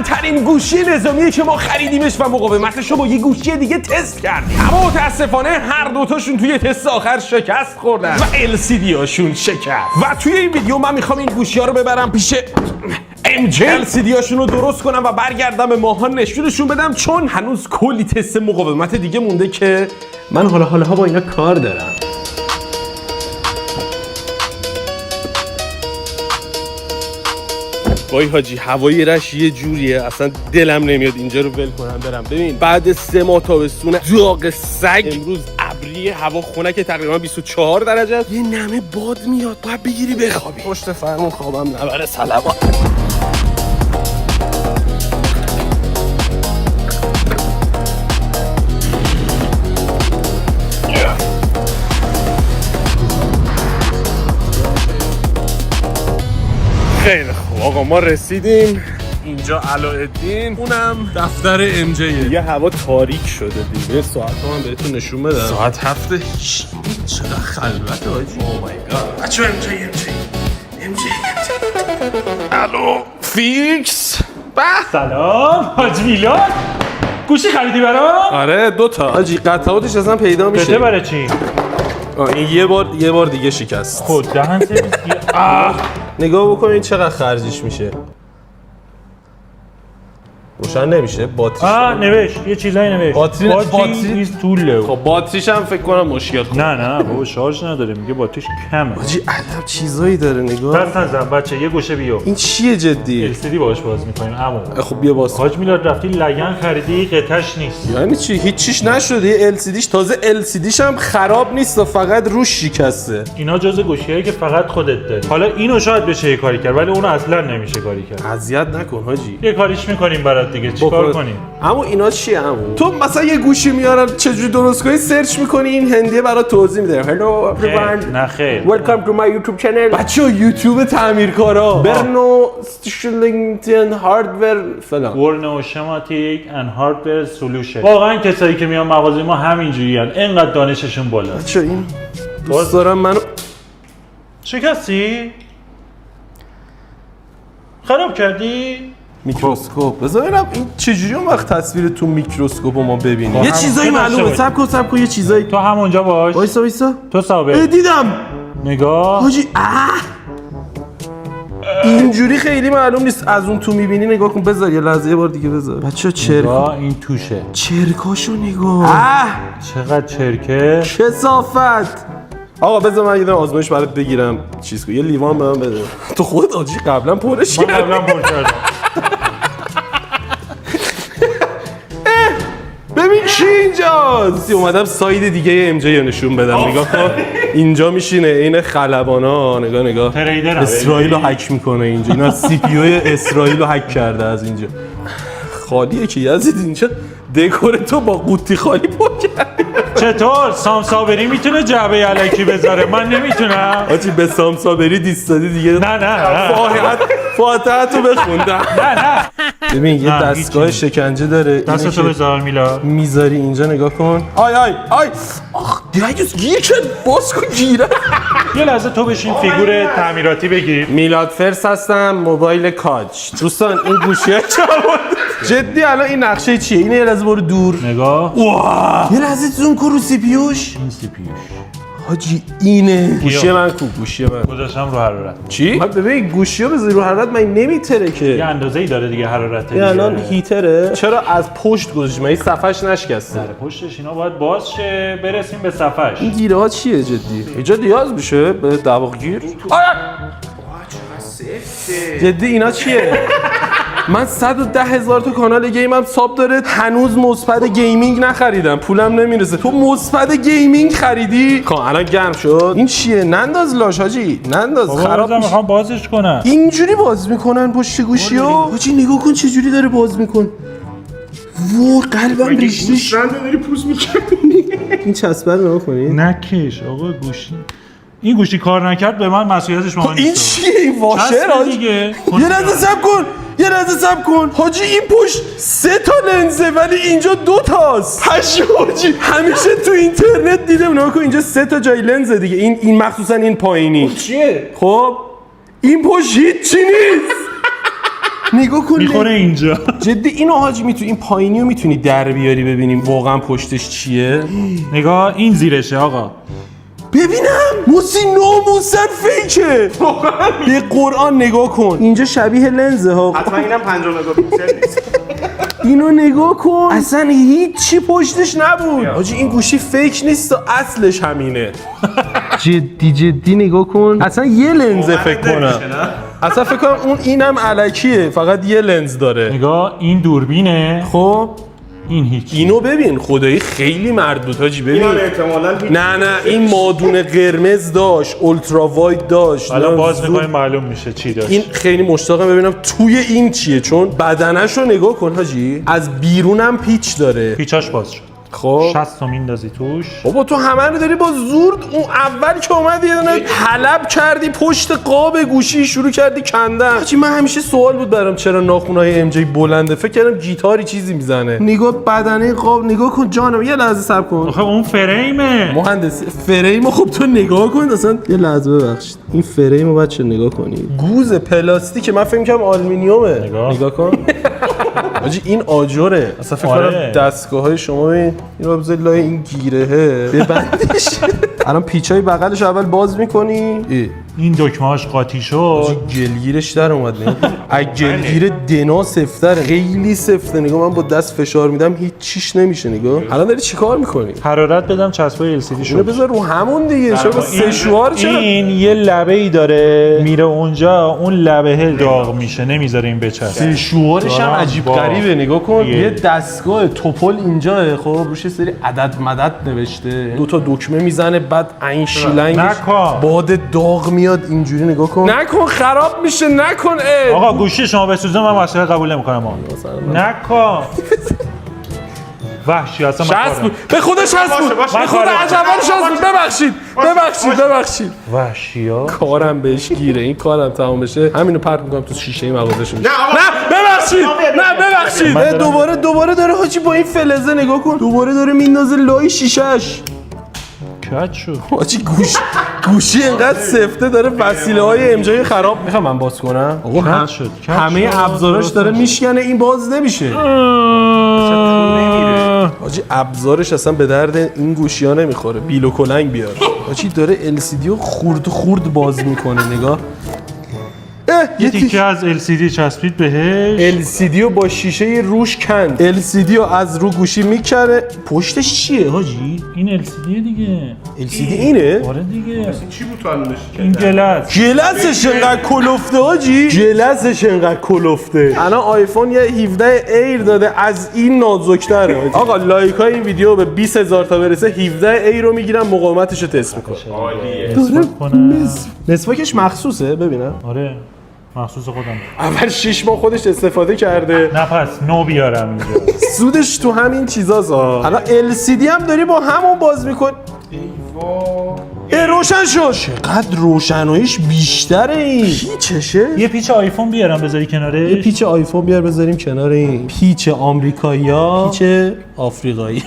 ترین گوشی نظامیه که ما خریدیمش و مقاومتش رو با یه گوشی دیگه تست کردیم، اما متاسفانه هر دوتاشون توی تست آخر شکست خوردن و LCD هاشون شکست. و توی این ویدیو من میخوام این گوشی ها رو ببرم پیش MJ LCD هاشون رو درست کنم و برگردم به ماها نشونشون بدم، چون هنوز کلی تست مقاومت دیگه مونده که من حالا با اینا کار دارم. وای حاجی، هوای رش یه جوریه اصلا دلم نمیاد اینجا رو ول کنم برم. ببین بعد 3 ماه تابستون داغ سگ، امروز ابری، هوا خنک تقریبا 24 درجه است، یه نمه باد میاد، باید بگیری بخوابی. پشت فرمون خوابم نبره. صلوات. خیلی خوب آقا، ما رسیدیم اینجا علاءالدین، اونم دفتر ام جیه. یه هوا تاریک شده دیگه. ساعت هم بهتون نشون بدم. ساعت 7. چقدر خلوته حاجی. او مای گاد. بچو ام جی. الو فیکس. سلام حاج میلاد، گوشی خریدی برام؟ آره 2 تا حاجی، قطعاتش اصلا پیدا میشه. بده برای چی؟ این یه بار دیگه شکست. خود دهن سرویس. نگاه بکنید چقدر خرجش میشه. روشن نمیشه باتریش. نوشت یه چیزایی نوشت. باتری ایز تو لو. خب باتریش هم فکر کنم مشکل خورد. نه بابا شارژ نداره، میگه باتریش کمه. حاجی عجب چیزایی داره. نگاه. دست نزن بچه، یه گوشه بیا. این چیه جدی؟ LCD باهاش باز می‌کنیم عمو. خب بیا باز. حاج میلاد رفتی لگن خریدی، قطعش نیست. یعنی چی؟ هیچیش نشده. LCDش تازه LCDش هم خراب نیست و فقط روش شکسته. اینا جزء گوشیایی که فقط خودت داری. حالا اینو شاید بشه یه کاری کرد، ولی اون اصلا نمیشه کاری کرد. اذیت نکن حاجی. یه کاریش می‌کنیم برات دیگه. چیکار کنیم؟ اما اینا چیه عمو؟ تو مثلا یه گوشی میارن چجوری درست کنی سرچ میکنی، این هندیه برات توضیح میده. هلو everyone. نه خیر. Welcome to my YouTube channel. بچه‌ها یوتیوب تعمیرکارا. برنو استشلینگتن هاردور فلان. ورنو شماتیک اند هاردور سولوشن. واقعا کسایی که میان مغازه ما همینجوریان، اینقدر دانششون بالا. بچه‌ها این دوست دارم منو شکستی؟ خراب کردی؟ میکروسکوپ. بذار ببینم این چجوری اون وقت تصویر تو میکروسکوپ ما ببینیم. یه هم چیزایی معلومه. سب کن یه چیزایی. تو همونجا باش. وایسا. تو ثابت. دیدم. نگاه. حاجی اینجوری خیلی معلوم نیست. از اون تو میبینی. نگاه کن. بذار یه لحظه، یه بار دیگه بذار. بچه‌ها چرک. این توشه. چرکاشو نگاه. چقدر چرکه. کثافت. آقا بذار من یه دونه آزمایش برات بگیرم. چیز کن. یه لیوان به من بده. تو خودت آجی قبلا پرش کردی. من قبلا پر کردم. ببین چی اینجاست. اومدم ساید دیگه ام جی نشون بدم. نگاه کن. اینجا میشینه این خلبانا. نگاه تریدر اسرائیل رو هک میکنه اینجا. اینا سی پی یو اسرائیل رو هک کرده از اینجا. خالیه که یزید اینجا دکور تو با قوطی خالی پر کردی. چطور سام صابری میتونه جعبه الکی بذاره؟ من نمیتونم. آجی به سام صابری دیستادی دیگه. نه فاتحه تو بخوندم. نه ببین یه دستگاه شکنجه داره. دستتو بذار میلاد. میذاری اینجا. نگاه کن. آی آخ دیگه گیر کرد. باز کن گیره. یه لحظه تو بشین فیگور تعمیراتی بگیر. میلاد فرس هستم، موبایل کاج. دوستان این گوشیه جدی الان این نقشه چیه؟ اینه. یه لحظه برو دور. نگاه. یه لحظه زوم کن رو سی پیوش. این سی پیوش حاجی اینه. گوشی من کو. گوشی من گذاشتم رو حرارت. چی؟ ببین گوشیو بذاری رو حرارت من نمیتره که. یه اندازه‌ای داره دیگه حرارت. این الان هیتره. چرا از پشت گذاشتم؟ این صفحش نشکسته. در پشتش اینا باید باز شه برسیم به صفحش. این گیره ها چیه جدی؟ اینجا نیاز میشه به دواغگیر؟ جدی اینا چیه؟ من 110,000 تا کانال گیمم ساب داره، هنوز مثبت گیمینگ نخریدم، پولم نمیرسه. تو مثبت گیمینگ خریدی؟ خب الان گرم شد. این چیه؟ ننداز لاش حاجی، ننداز. خراب میشه. میخوام بازش کنم. اینجوری باز میکنن پشت گوشیو؟ حاجی نگاه کن چه جوری داره باز میکن. وای قلبم ریختش. داری پوست می‌کنی. این چسبه رو نگاه کنید. نکش آقا گوشی. این گوشی کار نکرد به من مسئولیتش مهم نیست. این چیه این واشر دیگه؟ یه لحظه صبر کن. حاجی این پشت 3 تا لنزه ولی اینجا 2 تاست. حاجی همیشه تو اینترنت دیدم نگاه کن اینجا 3 تا جای لنزه دیگه. این مخصوصا این پایینی. چیه؟ خب این پشت هیچی نیست. نگاه کن میخوره اینجا. جدی اینو حاجی این پایینیو میتونی در بیاری ببینیم واقعا پشتش چیه؟ نگاه این زیرشه آقا. ببینم موسی ناموسن فیکه به قرآن نگاه کن اینجا شبیه لنزه ها حتما اینم 5 مگاپیکسل نیست. اینو نگاه کن اصلا هیچی پشتش نبود حاجی این گوشی فیک نیست اصلش همینه جدی نگاه کن اصلا یه لنزه فکر کنم اصلا فکر کنم اینم الکیه فقط یه لنز داره نگاه این دوربینه، خب این هیچ. اینو ببین خدایی خیلی مرد بود حاجی ببین اینم احتمالاً نه این مادون قرمز داشت اولترا واید داشت حالا باز زود- میکنیم معلوم میشه چی داشت. این خیلی مشتاقم ببینم توی این چیه چون بدنش رو نگاه کن حاجی از بیرونم پیچ داره پیچاش باز شد. خب 60 تا میندازی توش. بابا تو همه رو داری با زور اون اول که اومدی یه دونه حلب کردی پشت قاب گوشی شروع کردی کندن حاجی من همیشه سوال بود برام چرا ناخونای ام جی بلنده فکر کردم گیتاری چیزی میزنه نگاه بدنه قاب نگاه کن جانم یه لحظه صبر کن آخه اون فریمه. مهندس فریم خب تو نگاه کن اصلا یه لحظه ببخشید این فریم رو بچه نگاه کنید گوز پلاستیک من فکر کنم آلومینیومه نگاه کن حاجی این آجره اصلا فکر کنم دستگاه‌های شما این رو بذاری لای این گیرهه ببندش الان پیچای بغلش اول باز می‌کنی این دکمه‌هاش قاطی شد. گلگیرش در اومد از گلگیر دنا سفتره خیلی سفته نگاه من با دست فشار میدم هیچ چیش نمیشه نگاه الان داری چیکار می‌کنی حرارت بدم چسبای LCD اینو شد. بذار رو همون دیگه چرا سشوار چرا این یه لبه‌ای داره میره اونجا اون لبه داغ میشه نمیذاره این بچسبه. شعارش هم عجیب با- غریبه نگاه کن یه- یه دستگاه توپل اینجاه خب روش یه سری عدد مدد نوشته دو تا دکمه میزنه بعد این شیلنگش نکن. باد داغ میاد اینجوری نگاه کن نکن خراب میشه نکن آقا گوشی شما بسوزه من مسئله قبول نمی‌کنم آقا. نکن. وحشی اصلا من شست بود به خودش هست بود باشه. به خود عجبانش هست بود ببخشید وحشیا کارم بهش گیره این کارم تمام بشه همینو پرت میکنم تو شیشه مغازه‌شون نه آقا. ببخشید دوباره داره حاجی با این فلزه نگاه کن دوباره داره میندازه لای شیشه‌اش کج شد. حاجی گوشی اینقدر سفته داره وسیله های ام جی خراب میخوام من باز کنم آقا کج شد. همه ابزاراش داره میشکنه این باز نمیشه حاجی ابزارش اصلا به درد این گوشی ها نمیخوره بیل و کلنگ بیار حاجی داره LCD رو خورد باز میکنه نگاه یه تیکه از LCD چسبید بهش. LCD رو با شیشه روش کند LCD رو از رو گوشی میکنه پشتش چیه حاجی؟ این LCD دیگه. LCD اینه؟ آره دیگه. چی بود تو الانش؟ این گلس. جلسش انقدر کلفته حاجی جلسش انقدر کلفته الان آیفون یه 17 ایر داده از این نازک‌تره آقا لایک های این ویدیو به 20000 تا برسه 17 ایر رو میگیرم مقاومتش رو تست میکنه عالیه. مسواکش مخصوصه ببینم آره مخصوص خودم. اول 6 ماه خودش استفاده کرده نه پس نو بیارم اینجا. سودش تو همین چیزاست الان LCD هم داری با همون باز میکن روشن شد چقدر روشناییش بیشتره این پیچشه یه پیچ آیفون بیارم بذاری کنارش. یه پیچ آیفون بیار بذاریم کنار این پیچ آمریکایی‌ها پیچ آفریقایی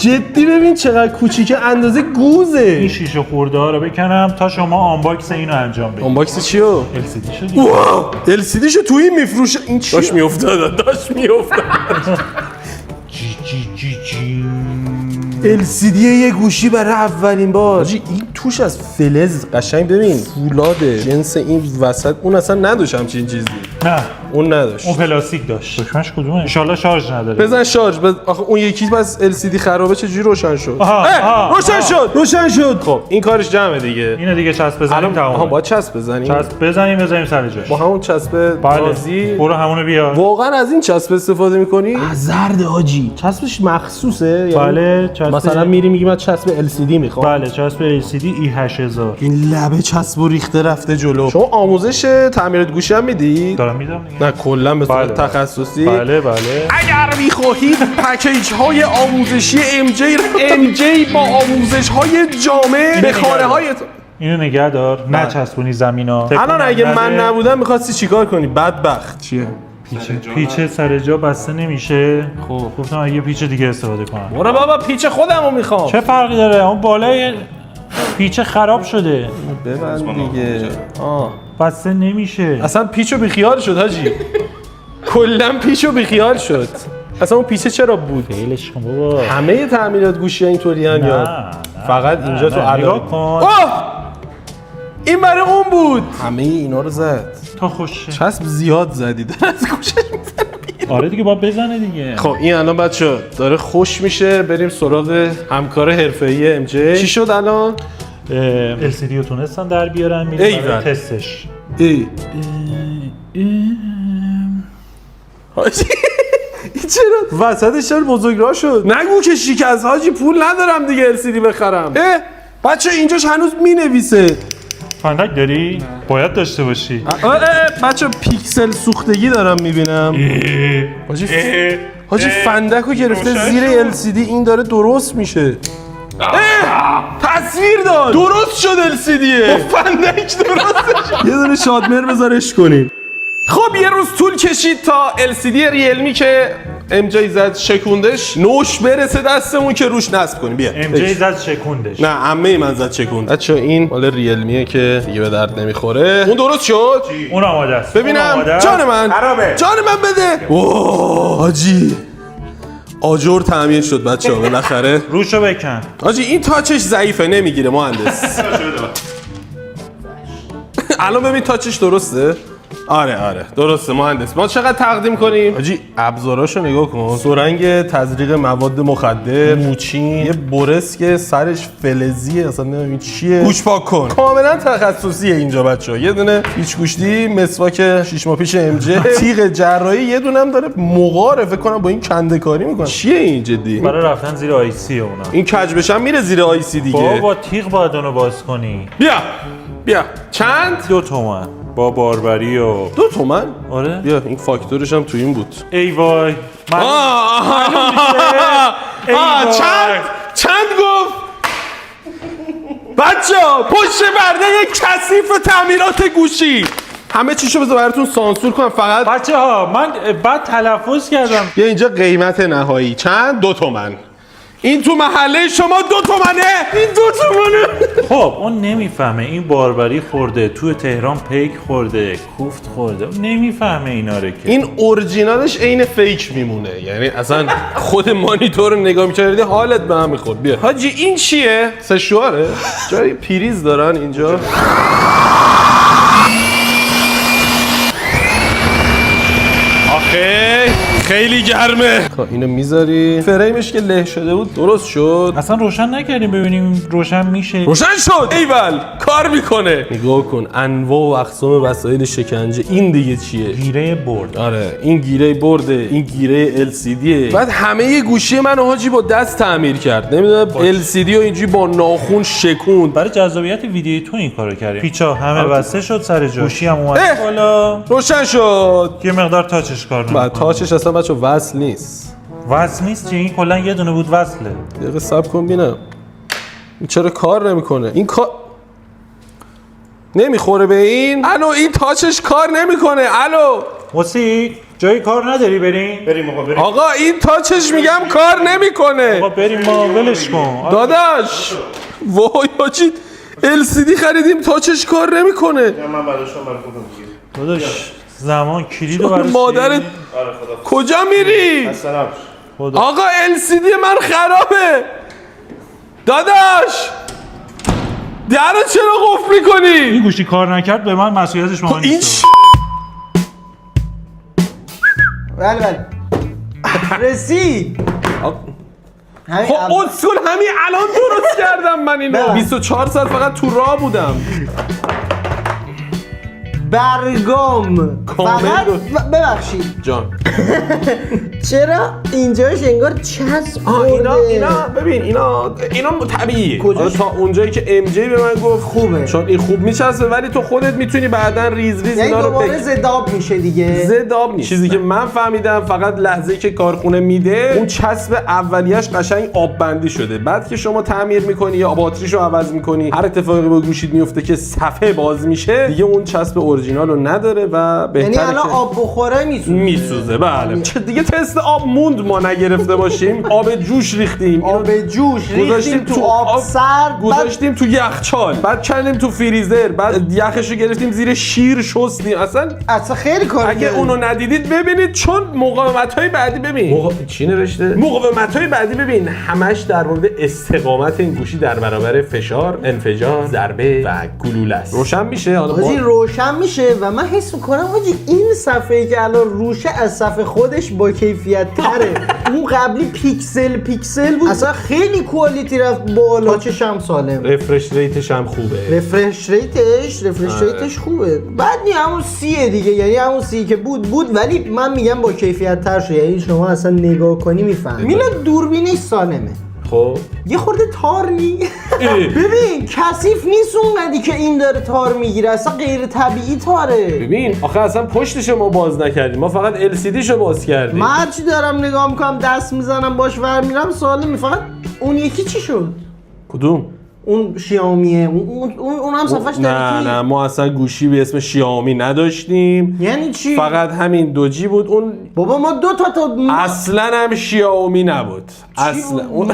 جدی ببین چقدر کوچیکه اندازه گوزه این شیشه خورده ها رو بکنم تا شما آنباکس اینو انجام بدید. آنباکس چیو؟ LCD شدی. واو LCD شو تو این میفروشه این چی؟ داش میافتاد LCD یه گوشی برای اولین بار حاجی این توش از فلز قشنگ ببین فولاده جنس این وسط اون اصلا نداشت همچین چیزی نه اون نداشت اون پلاستیک داشت. دشمنش کدومه؟ ان شاءالله شارژ نداره. بزن شارژ آخه اون یکی بس LCD خرابه چجوری روشن شد آها. روشن شد خب این کارش جمعه دیگه اینو دیگه چسب بزنیم تمام. با چسب بزنیم چسب بزنیم سر جاش. با همون چسب بازی برو همونو بیار. واقعا از این چسب استفاده می‌کنی زرد حاجی چسبش مخصوصه بله چسب. مثلا میری میگی من چسب LCD میخوام بله چسب LCD E8000. این لبه چسب و ریخته رفته جلو شما آموزش تعمیرات گوشی هم میدی دارم میدم دیگه. نه کلا به صورت بله. تخصصی بله اگر میخواهید پکیج های آموزشی MJ با آموزش های جامع به خانه هایتون اینو نگه دار نچسبونی زمینا. الان اگه من نبودم میخواستی چیکار کنی بدبخت چیه پیچ سر جا بسته نمیشه. خب گفتم اگه پیچ دیگه استفاده کنم. برو بابا پیچ خودمو میخوام چه فرقی داره اون بالای پیچ خراب شده. ببند دیگه. بسته نمیشه. اصلا پیچو بیخیال شد حاجی. کلا پیچو بیخیال شد. اصلا اون پیچه چرا بود؟ خیلیش کن بابا. همه تعمیرات گوشی اینطوری ان یا فقط اینجا تو نگاه کن. این برای اون بود. همه اینا رو زد. تا خوشه. چسب زیاد زدید از گوشش میزنه. آره دیگه باید بزنه دیگه. خب این الان بچه داره خوش میشه. بریم سراغ همکار حرفه‌ای ام جی. چی شد الان؟ LCD رو تونستن در بیارن میریم برای تستش. حاجی این چرا وسطش چرا بزرگراه شد؟ نگو که شکست حاجی، پول ندارم دیگه LCD بخرم. بچه اینجاش هنوز مینویسه. فندک داری؟ باید داشته باشی. بچه پیکسل سوختگی دارم میبینم. حاجی فندک رو گرفته زیر LCD، این داره درست میشه. تصویر داد درست شد LCDه. فندک درست یه دونه شادمر بذارش کنیم. خب یه روز طول کشید تا LCD ریلمی که ام جی زد شکوندش نوش برسه دستمون که روش نصب کنیم. بیا ام جی زد شکوندش. نه عمه من زد شکوند. بچا این مال ریلمیه که دیگه به درد نمیخوره. اون درست شد؟ اون آماده است. ببینم جان من خرابه. جان من بده. اوه حاجی آجر تعمیر شد بچه‌ها بالاخره. روشو بکن. حاجی این تاچش ضعیفه نمیگیره مهندس. الان ببین تاچش درسته؟ آره درسته مهندس. ما چقدر تقدیم کنیم؟ حاجی ابزاراشو نگاه کن. سرنگ تزریق مواد مخدر، موچین، یه برس که سرش فلزیه اصلا نمیدونم چیه. گوش پاک کن. کاملا تخصصیه اینجا بچه‌ها. یه دونه پیچ گوشتی مسواک 6 ماه پیش ام جی، تیغ جراحی، یه دونه هم داره مغاره فکر کنم با این کنده کاری میکنه. چیه این جدی؟ برای رفتن زیر آی سی اونا. این کج بشم میره زیر آی سی دیگه. بابا تیغ باید اونو باز کنی. بیا چند؟ 2 تومن با باربری و 2 تومن؟ آره بیا این فاکتورش هم تو این بود. ای وای چند گفت؟ بچه‌ها پشت پرده یک کثیف تعمیرات گوشی. همه چیشو بذار براتون سانسور کنم فقط. بچه‌ها من بعد تلفظ کردم. بیا اینجا قیمت نهایی چند؟ 2 تومن. این تو محله شما 2 تومنه؟ این 2 تومنه. خب اون نمیفهمه این باربری خورده توی تهران پیک خورده کوفت خورده، اون نمیفهمه اینا رو که. این اورجینالش عین فیک میمونه، یعنی اصلا خود مانیتور رو نگاه می‌کردی حالت به هم می‌خورد. بیا حاجی این چیه؟ سشواره؟ جای پریز دارن اینجا. آخه خیلی گرمه. اینو میذاری فریمش که له شده بود درست شد. اصلا روشن نکردیم ببینیم روشن میشه. روشن شد. ایول کار میکنه. نگاه کن انواع و اقسام وسایل شکنجه. این دیگه چیه؟ گیره برد. آره این گیره برده، این گیره LCDه. بعد همه گوشی منو حاجی با دست تعمیر کرد. نمیدونم LCD رو اینجوری با ناخون شکوند. برای جذابیت ویدیوی تو این کارو کردیم. پیچا همه بسته شد سر جا. گوشی هم اومد بالا. روشن شد. یه مقدار تاچش کار نمیکنه. بعد تاچش اصلا بچه وصل نیست. وصل نیست چی؟ این کلا یه دونه بود وصله. دقیقه صبر کن ببینم. این چرا کار نمیکنه؟ این کار نمیخوره به این؟ الو این تاچش کار نمیکنه. الو موسی جایی کار نداری بریم؟ بریم آقا بریم. آقا این تاچش میگم کار نمیکنه. آقا بریم ما ولش کن. داداش وای حاجی LCD خریدیم تاچش کار نمیکنه. من برای شما برای خودم میگم. داداش زمان کلیدو برای مادرت آره خدا. کجا میری؟ سلام. آقا LCD من خرابه. داداش در چرا قفل میکنی؟ این گوشی کار نکرد به من مسئولیتش ما این نیست. بله رسید. خب اصول همین الان درست کردم من اینو. 24 ساعت فقط تو راه بودم. برگام فقط ببخشید جان چرا اینجاش انگار چسب خورده؟ اینا ببین اینا طبیعیه. کجاش؟ تا اونجایی که ام جی به من گفت خوبه، چون این خوب میچسبه، ولی تو خودت میتونی بعداً ریز یعنی اینا رو دوباره زداب میشه دیگه. زداب نیست. چیزی که من فهمیدم فقط لحظه‌ای که کارخونه میده اون چسب اولیه‌اش قشنگ آب بندی شده. بعد که شما تعمیر میکنی یا باتریشو عوض میکنی، هر اتفاقی با گوشیت میفته که صفحه باز میشه دیگه اون چسب اورجینال رو نداره و بهتره یعنی الان که آب بخوره میسوزه. بله. چه دیگه تست آب موند تند ما نگرفته باشیم آب جوش ریختیم آب جوش ریختیم تو آب سرد، گذاشتیم تو یخچال، بعد کردیم تو فریزر، بعد یخشو گرفتیم زیر شیر شستیم. اصلا خیلی کار اگه کردیم. اونو ندیدید ببینید، چون مقاومت‌های بعدی ببین چی نوشته؟ مقاومت‌های بعدی ببین همش در مورد استقامت این گوشی در برابر فشار، انفجار، ضربه و گلوله است. روشن میشه حالا حاجی روشن میشه و من حس میکنم حاجی این صفحه‌ای که الان روشه از صفحه خودش با کیفیت تره. اون قبلی پیکسل بود، اصلا خیلی کوالیتی رفت بالا. تاچش هم سالم، رفرش ریتش هم خوبه. رفرش ریتش خوبه. بعد نی همون سیه دیگه، یعنی همون سی که بود، ولی من میگم با کیفیت تر شده. یعنی شما اصلا نگاه کنی میفهمی. میلاد دوربینش سالمه، خب یه خورده تار ببین کثیف نیست اونقدی که این داره تار میگیره، اصلا غیر طبیعی تاره. ببین آخه اصلا پشتشو ما باز نکردیم، ما فقط LCD شو باز کردیم. من هرچی دارم نگاه میکنم دست میزنم باش ور میرم سالم. فقط اون یکی چی شد؟ کدوم؟ اون شیائمیه، اون هم صفحش نه ما اصلا گوشی به اسم شیائمی نداشتیم. یعنی چی؟ فقط همین دوجی بود. اون بابا ما دو تا اصلا هم شیائمی نبود. اصلا ما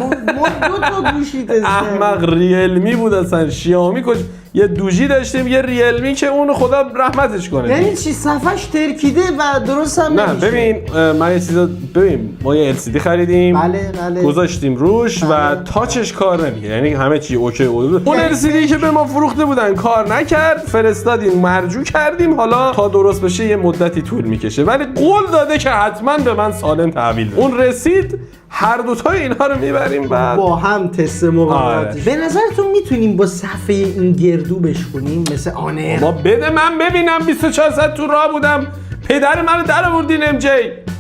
دو تا گوشی تست احمق ریلمی بود. اصلا شیائمی کجا؟ یه دوجی داشتیم، یه ریلمی که اون خدا رحمتش کنه. یعنی چی صفحش ترکیده و درست هم نه نمیشه. ببین من یه چیزا ببین، ما یه LCD خریدیم، بله. گذاشتیم روش و تاچش کار نمیکنه، یعنی همه چی اوکی بود. اون LCD که به ما فروخته بودن کار نکرد، فرستادیم مرجوع کردیم، حالا تا درست بشه یه مدتی طول میکشه، ولی قول داده که حتما به من سالم تحویل بده. اون رسید، هر دوتای اینها رو میبریم بعد با هم تست مقاومت. آره. به نظرتون میتونیم با صفحه این گردو بشکنیم مثل آنر؟ با بده من ببینم. 24 ساعت تو راه بودم، پدر منو در آوردین MJ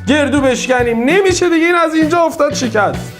گردو بشکنیم. نمیشه دیگه، این از اینجا افتاد شکست.